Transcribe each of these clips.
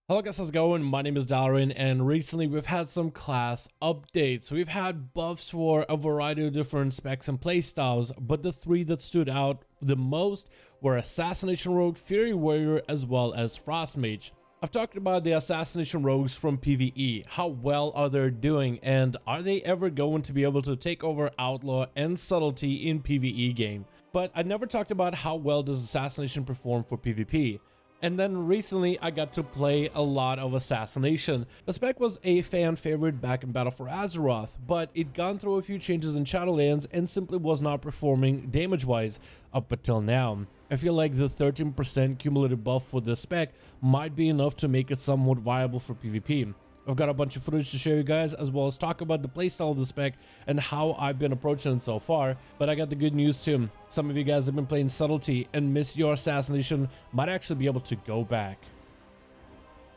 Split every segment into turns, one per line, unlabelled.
Hello guys, how's it going? My name is Dalaran, and recently we've had some class updates. We've had buffs for a variety of different specs and playstyles, but the three that stood out the most were Assassination Rogue, Fury Warrior, as well as Frost Mage. I've talked about the Assassination Rogues from PvE, how well are they doing, and are they ever going to be able to take over Outlaw and Subtlety in PvE game? But I never talked about how well does Assassination perform for PvP. And then recently I got to play a lot of Assassination. The spec was a fan favorite back in Battle for Azeroth, but it gone through a few changes in Shadowlands and simply was not performing damage wise up until now. I feel like the 13% cumulative buff for this spec might be enough to make it somewhat viable for PvP. I've got a bunch of footage to show you guys, as well as talk about the playstyle of the spec and how I've been approaching it so far. But I got the good news too. Some of you guys have been playing Subtlety and missed your Assassination might actually be able to go back.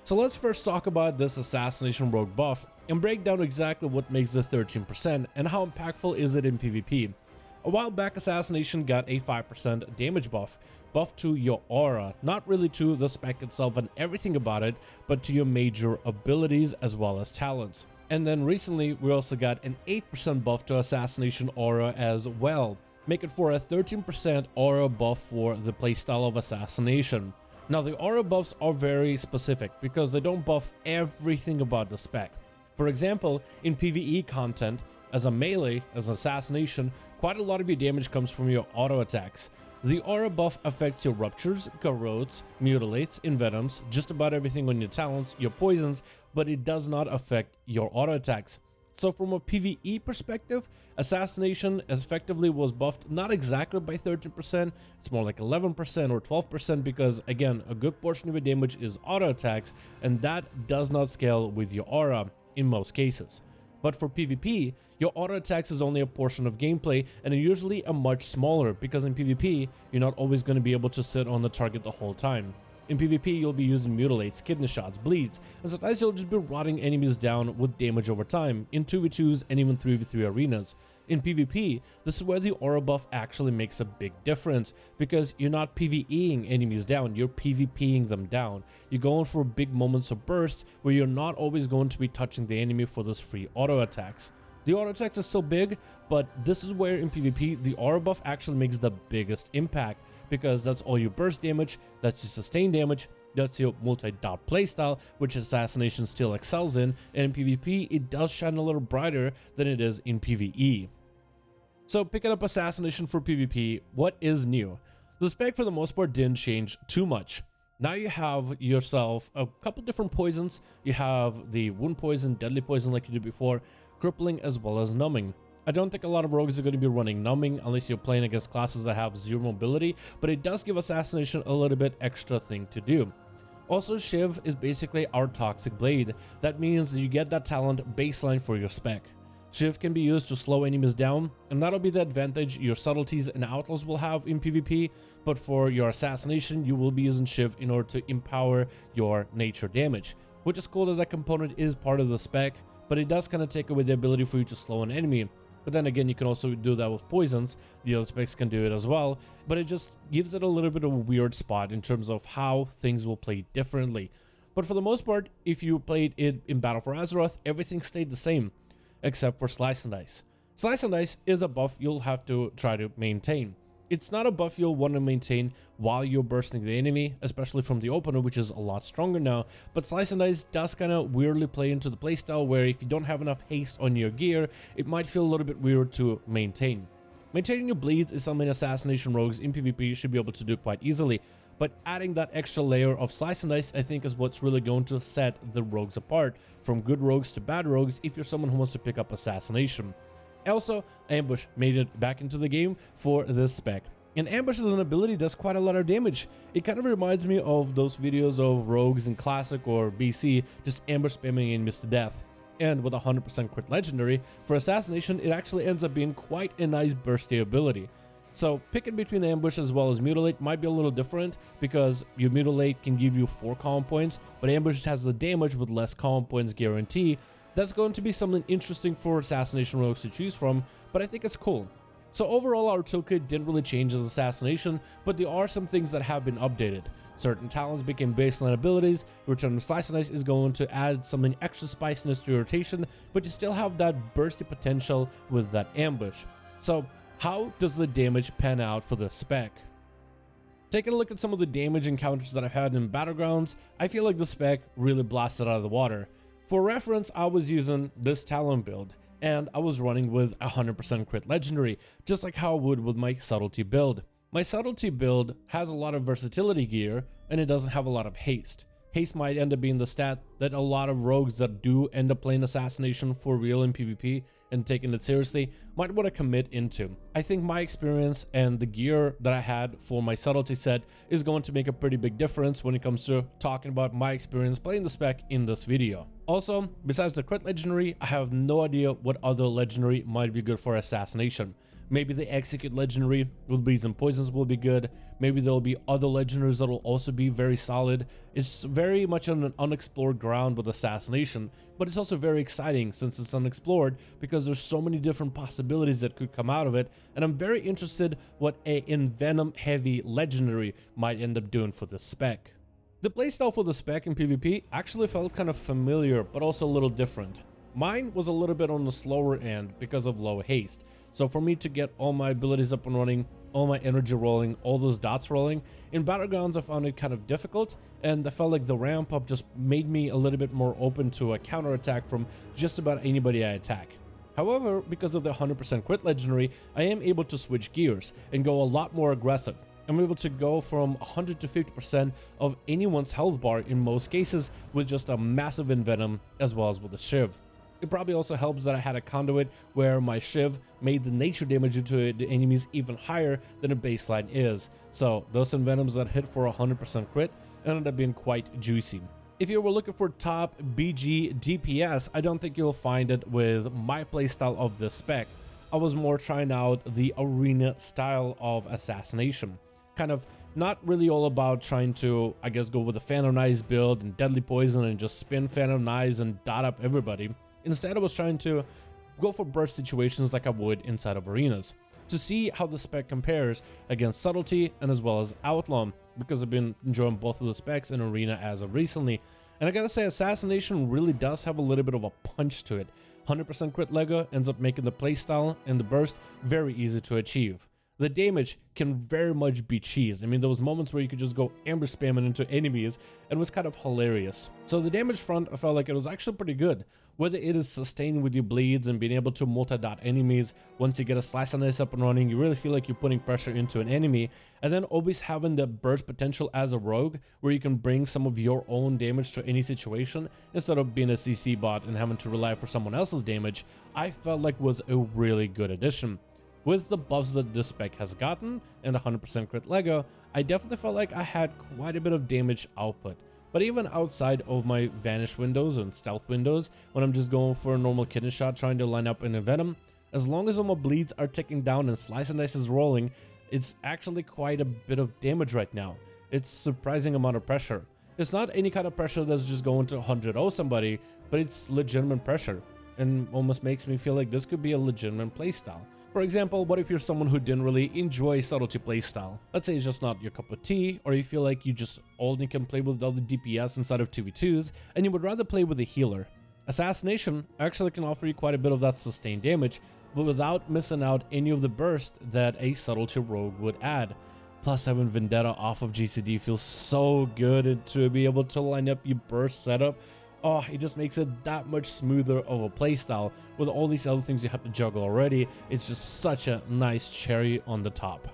So let's first talk about this Assassination Rogue buff and break down exactly what makes the 13% and how impactful is it in PvP. A while back, Assassination got a 5% damage buff to your aura, not really to the spec itself and everything about it, but to your major abilities as well as talents. And then recently, we also got an 8% buff to Assassination aura as well, make it for a 13% aura buff for the playstyle of Assassination. Now, the aura buffs are very specific because they don't buff everything about the spec. For example, in PvE content, as a melee, as Assassination, quite a lot of your damage comes from your auto attacks. The aura buff affects your ruptures, corrodes, mutilates, envenoms, just about everything on your talents, your poisons, but it does not affect your auto attacks. So from a PvE perspective, Assassination effectively was buffed not exactly by 13%, it's more like 11% or 12% because again, a good portion of your damage is auto attacks and that does not scale with your aura in most cases. But for PvP, your auto attacks is only a portion of gameplay and are usually a much smaller because in PvP, you're not always going to be able to sit on the target the whole time. In PvP, you'll be using mutilates, kidney shots, bleeds, and sometimes you'll just be rotting enemies down with damage over time in 2v2s and even 3v3 arenas. In PvP, this is where the aura buff actually makes a big difference because you're not PvEing enemies down, you're PvPing them down. You're going for big moments of bursts where you're not always going to be touching the enemy for those free auto attacks. The auto attacks are still big, but this is where in PvP, the aura buff actually makes the biggest impact because that's all your burst damage, that's your sustain damage, that's your multi-dot playstyle, which Assassination still excels in, and in PvP, it does shine a little brighter than it is in PvE. So picking up Assassination for PvP, what is new? The spec for the most part didn't change too much. Now you have yourself a couple different poisons. You have the wound poison, deadly poison like you did before, crippling as well as numbing. I don't think a lot of rogues are going to be running numbing unless you're playing against classes that have zero mobility, but it does give Assassination a little bit extra thing to do. Also, Shiv is basically our toxic blade. That means that you get that talent baseline for your spec. Shiv can be used to slow enemies down, and that'll be the advantage your subtleties and outlaws will have in PvP, but for your Assassination, you will be using Shiv in order to empower your nature damage, which is cool that that component is part of the spec, but it does kind of take away the ability for you to slow an enemy. But then again, you can also do that with poisons. The other specs can do it as well, but it just gives it a little bit of a weird spot in terms of how things will play differently. But for the most part, if you played it in Battle for Azeroth, everything stayed the same, except for Slice and Dice. Slice and Dice is a buff you'll have to try to maintain. It's not a buff you'll want to maintain while you're bursting the enemy, especially from the opener, which is a lot stronger now, but Slice and Dice does kind of weirdly play into the playstyle where if you don't have enough haste on your gear, it might feel a little bit weird to maintain. Maintaining your bleeds is something Assassination rogues in PvP should be able to do quite easily, but adding that extra layer of Slice and Dice I think is what's really going to set the rogues apart from good rogues to bad rogues if you're someone who wants to pick up Assassination. Also, Ambush made it back into the game for this spec. And Ambush as an ability does quite a lot of damage. It kind of reminds me of those videos of rogues in Classic or BC just ambush spamming enemies to death. And with 100% crit legendary, for Assassination it actually ends up being quite a nice bursty ability. So picking between Ambush as well as Mutilate might be a little different because your Mutilate can give you 4 common points, but Ambush has the damage with less common points guarantee. That's going to be something interesting for Assassination rogues to choose from, but I think it's cool. So overall, our toolkit didn't really change as Assassination, but there are some things that have been updated. Certain talents became baseline abilities. Return of Slice and Dice is going to add something extra spiciness to your rotation, but you still have that bursty potential with that ambush. So how does the damage pan out for this spec? Taking a look at some of the damage encounters that I've had in Battlegrounds, I feel like the spec really blasted out of the water. For reference, I was using this talent build, and I was running with 100% crit legendary, just like how I would with my subtlety build. My subtlety build has a lot of versatility gear, and it doesn't have a lot of haste. Haste might end up being the stat that a lot of rogues that do end up playing Assassination for real in PvP and taking it seriously might want to commit into. I think my experience and the gear that I had for my subtlety set is going to make a pretty big difference when it comes to talking about my experience playing the spec in this video. Also, besides the crit legendary, I have no idea what other legendary might be good for Assassination. Maybe the execute legendary with bleeds and poisons will be good. Maybe there'll be other legendaries that will also be very solid. It's very much on an unexplored ground with Assassination, but it's also very exciting since it's unexplored because there's so many different possibilities that could come out of it, and I'm very interested what a Envenom heavy legendary might end up doing for this spec. The playstyle for the spec in PvP actually felt kind of familiar, but also a little different. Mine was a little bit on the slower end because of low haste. So for me to get all my abilities up and running, all my energy rolling, all those dots rolling, in Battlegrounds I found it kind of difficult, and I felt like the ramp up just made me a little bit more open to a counterattack from just about anybody I attack. However, because of the 100% crit legendary, I am able to switch gears and go a lot more aggressive. I'm able to go from 100 to 50% of anyone's health bar in most cases with just a massive Envenom as well as with a Shiv. It probably also helps that I had a conduit where my Shiv made the nature damage to the enemies even higher than a baseline is. So those Envenoms that hit for 100% crit ended up being quite juicy. If you were looking for top BG DPS, I don't think you'll find it with my playstyle of this spec. I was more trying out the arena style of Assassination. Kind of not really all about trying to, I guess, go with a Phantom Knives build and Deadly Poison and just spin Phantom Knives and dot up everybody. Instead, I was trying to go for burst situations like I would inside of arenas to see how the spec compares against Subtlety and as well as Outlaw, because I've been enjoying both of the specs in arena as of recently. And I gotta say, Assassination really does have a little bit of a punch to it. 100% crit Lego ends up making the playstyle and the burst very easy to achieve. The damage can very much be cheesed. I mean, there was moments where you could just go ambush spamming into enemies and it was kind of hilarious. So the damage front, I felt like it was actually pretty good. Whether it is sustained with your bleeds and being able to multi-dot enemies, once you get a Slice and Dice up and running, you really feel like you're putting pressure into an enemy, and then always having the burst potential as a rogue, where you can bring some of your own damage to any situation, instead of being a CC bot and having to rely for someone else's damage, I felt like was a really good addition. With the buffs that this spec has gotten and 100% crit Lego, I definitely felt like I had quite a bit of damage output. But even outside of my vanish windows and stealth windows, when I'm just going for a normal kidney shot trying to line up in a Venom, as long as all my bleeds are ticking down and Slice and Dice is rolling, it's actually quite a bit of damage right now. It's surprising amount of pressure. It's not any kind of pressure that's just going to 100-0 somebody, but it's legitimate pressure, and almost makes me feel like this could be a legitimate playstyle. For example, what if you're someone who didn't really enjoy subtlety playstyle? Let's say it's just not your cup of tea, or you feel like you just only can play with all the DPS inside of 2v2s, and you would rather play with a healer. Assassination actually can offer you quite a bit of that sustained damage, but without missing out any of the burst that a subtlety rogue would add. Plus, having Vendetta off of GCD feels so good to be able to line up your burst setup. Oh, it just makes it that much smoother of a playstyle. With all these other things you have to juggle already, it's just such a nice cherry on the top.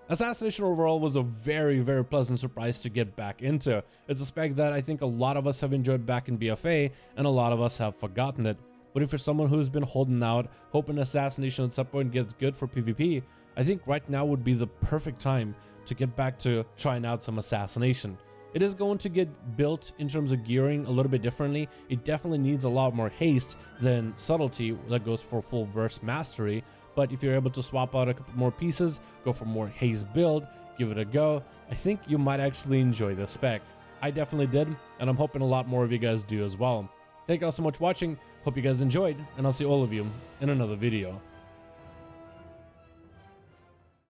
Assassination overall was a very, very pleasant surprise to get back into. It's a spec that I think a lot of us have enjoyed back in BFA, and a lot of us have forgotten it. But if you're someone who's been holding out, hoping Assassination at some point gets good for PvP, I think right now would be the perfect time to get back to trying out some Assassination. It is going to get built in terms of gearing a little bit differently. It definitely needs a lot more haste than subtlety that goes for full verse mastery. But if you're able to swap out a couple more pieces, go for more haste build, give it a go, I think you might actually enjoy this spec. I definitely did, and I'm hoping a lot more of you guys do as well. Thank you all so much for watching. Hope you guys enjoyed, and I'll see all of you in another video.